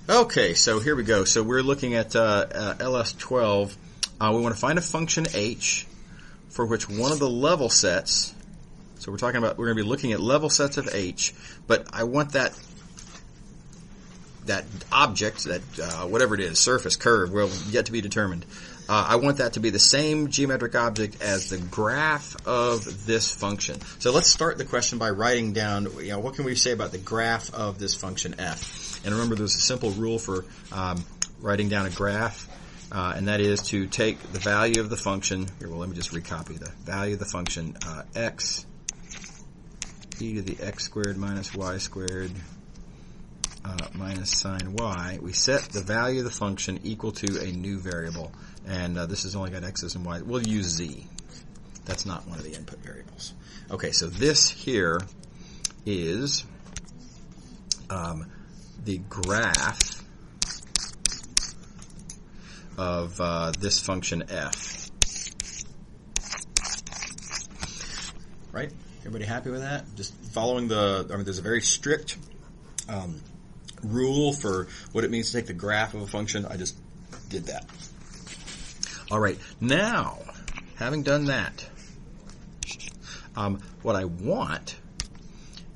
Okay, so here we go. So we're looking at LS12. We want to find a function h for which one of the level sets. So we're going to be looking at level sets of h, but I want that object, that whatever it is, surface, curve, will yet to be determined. I want that to be the same geometric object as the graph of this function. So let's start the question by writing down, what can we say about the graph of this function f? And remember, there's a simple rule for writing down a graph, and that is to take the value of the function. Here, well, let me just recopy the value of the function, x e to the x squared minus y squared minus sine y. We set the value of the function equal to a new variable, and this has only got x's and y's. We'll use z. That's not one of the input variables. Okay, so this here is the graph of this function f. Right? Everybody happy with that? Just following there's a very strict rule for what it means to take the graph of a function. I just did that. All right. Now, having done that, what I want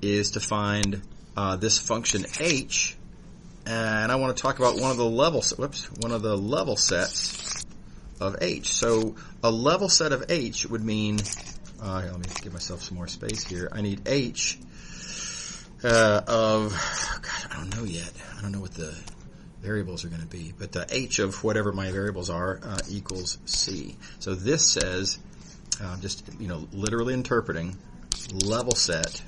is to find this function h, and I want to talk about one of the level sets of h. So a level set of h would mean, let me give myself some more space here. I need h of, God, I don't know yet. I don't know what the variables are going to be, but h of whatever my variables are equals c. So this says, just literally interpreting, level set,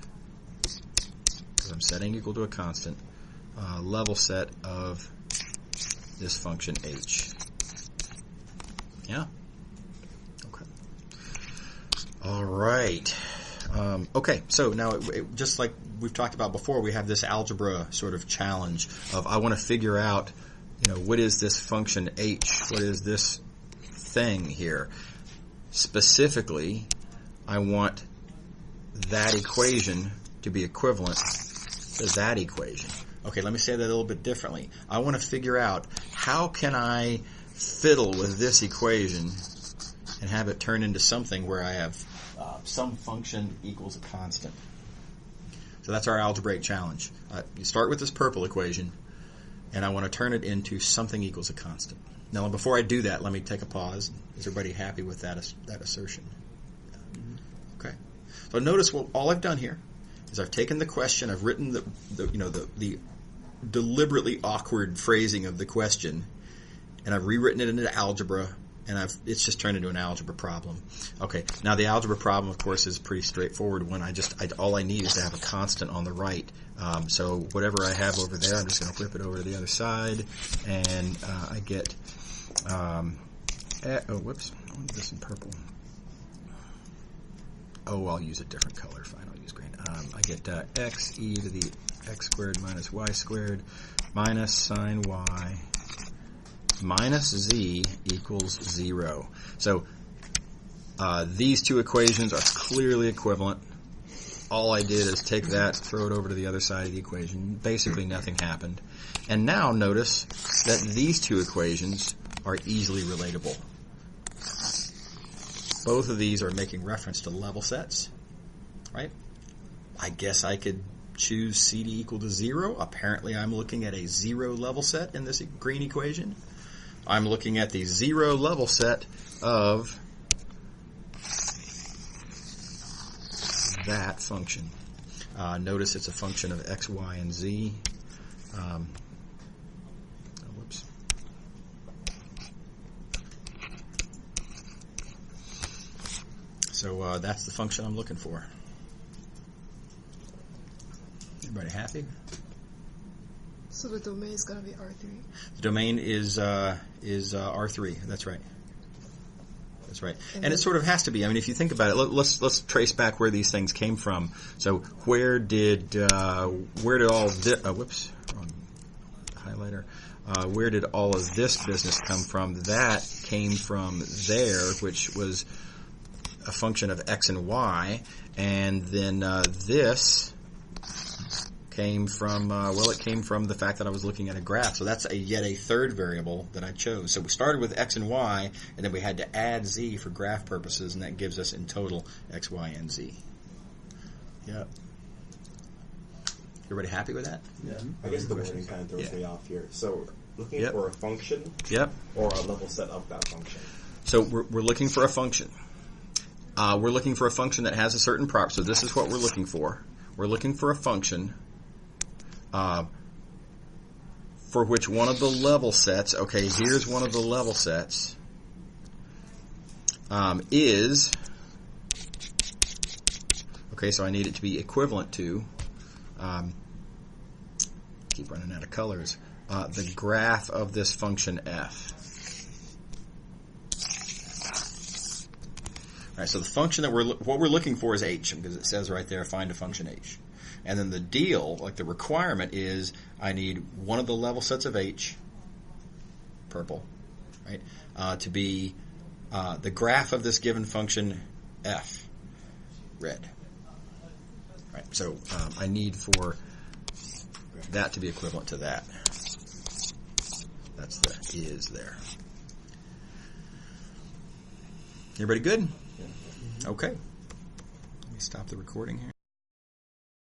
because I'm setting equal to a constant, level set of this function h. Yeah? Okay. All right. Okay, so now, just like we've talked about before, we have this algebra sort of challenge of I want to figure out, what is this function h? What is this thing here? Specifically, I want that equation to be equivalent to that equation. Okay, let me say that a little bit differently. I want to figure out how can I fiddle with this equation and have it turn into something where I have some function equals a constant. So that's our algebraic challenge. You start with this purple equation, and I want to turn it into something equals a constant. Now, before I do that, let me take a pause. Is everybody happy with that assertion? Okay. So notice all I've done here is I've taken the question, I've written the deliberately awkward phrasing of the question, and I've rewritten it into algebra, and it's just turned into an algebra problem. Okay, now the algebra problem, of course, is a pretty straightforward one. All I need is to have a constant on the right. So whatever I have over there, I'm just going to flip it over to the other side, and I get, whoops, I want this in purple. Oh, I'll use a different color. Fine, I'll use green. I get x e to the x squared minus y squared minus sine y minus z equals 0. So these two equations are clearly equivalent. All I did is take that, throw it over to the other side of the equation. Basically nothing happened. And now notice that these two equations are easily relatable. Both of these are making reference to level sets, right? I guess I could choose CD equal to 0. Apparently I'm looking at a 0 level set in this green equation. I'm looking at the 0 level set of that function. Notice it's a function of x, y, and z. Whoops. So that's the function I'm looking for. Everybody happy? So the domain is going to be R3? The domain is R3. That's right. That's right. And it sort of has to be. I mean, if you think about it, let's trace back where these things came from. So where did all whoops, wrong highlighter. Where did all of this business come from? That came from there, which was a function of x and y, and then this came from, it came from the fact that I was looking at a graph. So that's yet a third variable that I chose. So we started with x and y, and then we had to add z for graph purposes, and that gives us in total x, y, and z. Yep. Everybody happy with that? Yeah. I guess the wording kind of throws me off here. So looking Yep. for a function or a level set of that function. So we're looking for a function. We're looking for a function that has a certain property. So this is what we're looking for. We're looking for a function for which one of the level sets, okay, here's one of the level sets, is, okay, so I need it to be equivalent to, keep running out of colors, the graph of this function f. All right, so the function that what we're looking for is h, because it says right there, find a function h. And then the deal, like the requirement is, I need one of the level sets of h, purple, right, to be the graph of this given function f, red. Right, so I need for that to be equivalent to that. That's the is there. Everybody good? Okay. Let me stop the recording here.